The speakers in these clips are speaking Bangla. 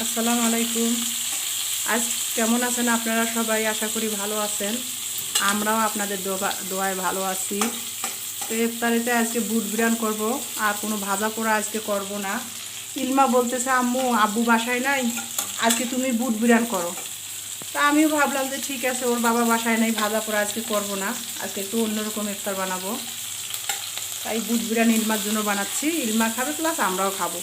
আসসালামু আলাইকুম। আজ কেমন আছেন আপনারা সবাই? আশা করি ভালো আছেন। আমরাও আপনাদের দোয়ায় ভালো আছি। তো ইফতারিতে আজকে বুট বিরিয়ানি করব, আর কোনো ভাজা পোড়া আজকে করব না। ইলমা বলতেছে আম্মু আব্বু বাসায় নাই, আজকে তুমি বুট বিরিয়ানি করো। তা আমিও ভাবলাম যে ঠিক আছে, ওর বাবা বাসায় নাই, ভাজা পোড়া আজকে করব না, আজকে একটু অন্যরকম ইফতার বানাবো। তাই বুট বিরিয়ানি ইলমার জন্য বানাচ্ছি। ইলমা খাবে প্লাস আমরাও খাবো।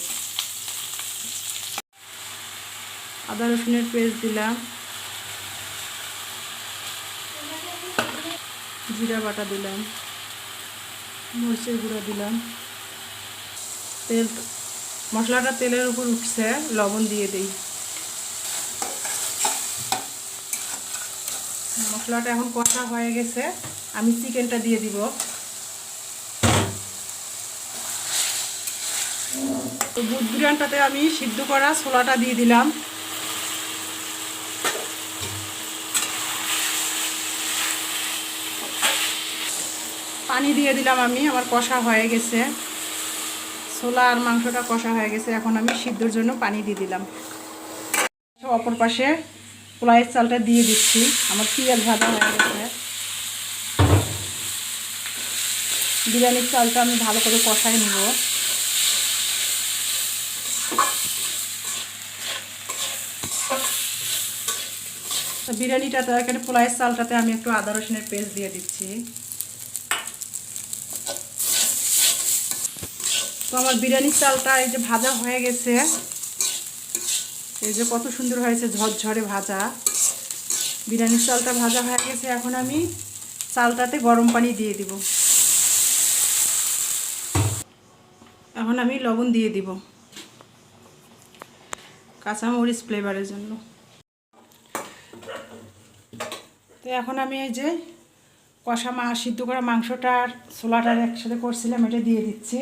আদা রসুনের পেস্ট দিলাম, জিরা বাটা দিলাম, মরিচের গুঁড়া দিলাম, তেল, মশলাটা তেলের উপর উঠছে, লবণ দিয়ে দিই। মশলাটা এখন কষা হয়ে গেছে, আমি চিকেনটা দিয়ে দিব। তো বুট বিরিয়ানিটাতে আমি সিদ্ধ করা ছোলাটা দিয়ে দিলাম। পানি দিয়ে দিলাম আমি, আমার কষা হয়ে গেছে, ছোলা আর মাংসটা কষা হয়ে গেছে। এখন আমি সিদ্ধর জন্য পানি দিয়ে দিলাম। অপর পাশে পোলাওয়ের চালটা দিয়ে দিচ্ছি, আমার পেঁয়াজ ভাজা হয়ে গেছে। বিরিয়ানির চালটা আমি ভালো করে কষাই নিব। বিরিয়ানিটাতে এখানে পোলাওয়ের চালটাতে আমি একটু আদা রসুনের পেস্ট দিয়ে দিচ্ছি। তো আমার বিরিয়ানির চালটা এই যে ভাজা হয়ে গেছে, এই যে কত সুন্দর হয়েছে, ঝরঝরে ভাজা। বিরিয়ানির চালটা ভাজা হয়ে গেছে। এখন আমি চালটাতে গরম পানি দিয়ে দিব। এখন আমি লবণ দিয়ে দিব কাঁচামরিচ ফ্লেভারের জন্য। তো এখন আমি এই যে কষা সিদ্ধ করা মাংসটা আর ছোলাটার একসাথে করছিলাম, এটা দিয়ে দিচ্ছি।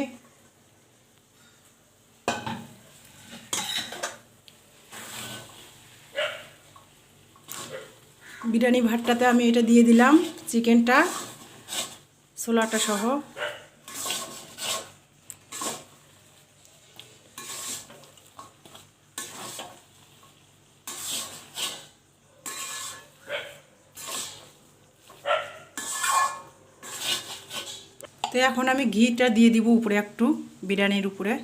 বিরিয়ানি ভাতটাতে আমি এটা দিয়ে দিলাম, চিকেনটা ছোলাটা সহ। তো এখন আমি ঘিটা দিয়ে দিব উপরে, একটু বিরিয়ানির উপরে।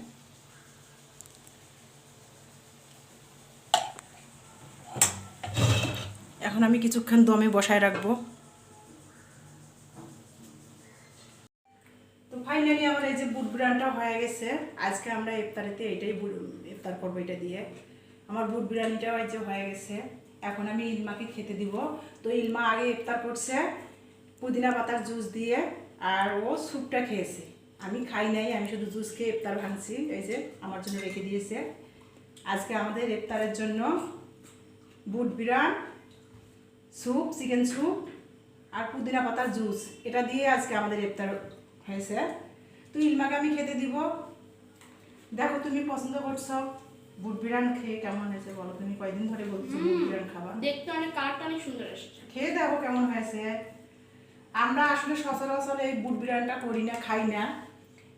এখন আমি কিছুক্ষণ দমে বসায় রাখবো। তো ফাইনালি আমার এই যে বুট বিরিয়ানিটা হয়ে গেছে। আজকে আমরা ইফতারিতে এটাই ইফতার করবো এটা দিয়ে। আমার বুট বিরিয়ানিটাও এই যে হয়ে গেছে। এখন আমি ইলমাকে খেতে দিব। তো ইলমা আগে ইফতার করছে পুদিনা পাতার জুস দিয়ে, আর ও স্যুপটা খেয়েছে। আমি খাই নাই, আমি শুধু জুস খেয়ে ইফতার ভাঙছি। এই যে আমার জন্য রেখে দিয়েছে। আজকে আমাদের ইফতারের জন্য বুট বিরিয়ানি, স্যুপ, চিকেন স্যুপ আর পুদিনা পাতার জুস, এটা দিয়ে আজকে আমাদের ইফতার হয়েছে। তো ইলমাকে আমি খেতে দিব। দেখো তুমি পছন্দ করছো বুট বিরিয়ানি, খেয়ে কেমন হয়েছে বলো। তুমি কয়দিন ধরে বলছো বুট বিরিয়ানি খাবা, দেখতে অনেক কালারটা অনেক সুন্দর এসেছে। খেয়ে দেখো কেমন হয়েছে। আমরা আসলে সচরাচর এই বুট বিরিয়ানিটা করি না, খাই না।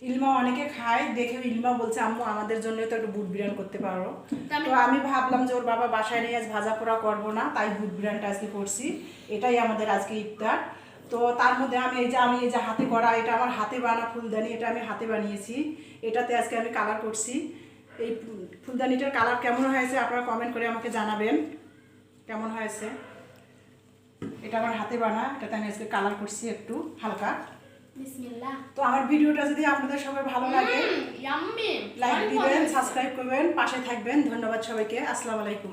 ইলমা অনেকে খায় দেখে ইলমা বলছে আম্মু আমাদের জন্য তো একটু বুট বিরিয়ানি করতে পারো। তো আমি ভাবলাম যে ওর বাবা বাসায় নিয়ে আজ ভাজা পোড়া করবো না, তাই বুট বিরিয়ানিটা আজকে করছি। এটাই আমাদের আজকে ইফতার। তো তার মধ্যে আমি এই যে হাতে করা, এটা আমার হাতে বানা ফুলদানি, এটা আমি হাতে বানিয়েছি। এটাতে আজকে আমি কালার করছি। এই ফুলদানিটার কালার কেমন হয়েছে আপনারা কমেন্ট করে আমাকে জানাবেন কেমন হয়েছে। এটা আমার হাতে বানা, এটাতে আমি আজকে কালার করছি একটু হালকা। বিসমিল্লাহ। তো আমার ভিডিওটা যদি আপনাদের সবাই ভালো লাগে ইয়াম্মি, লাইক দিবেন, সাবস্ক্রাইব করবেন, পাশে থাকবেন। ধন্যবাদ সবাইকে। আসসালামু আলাইকুম।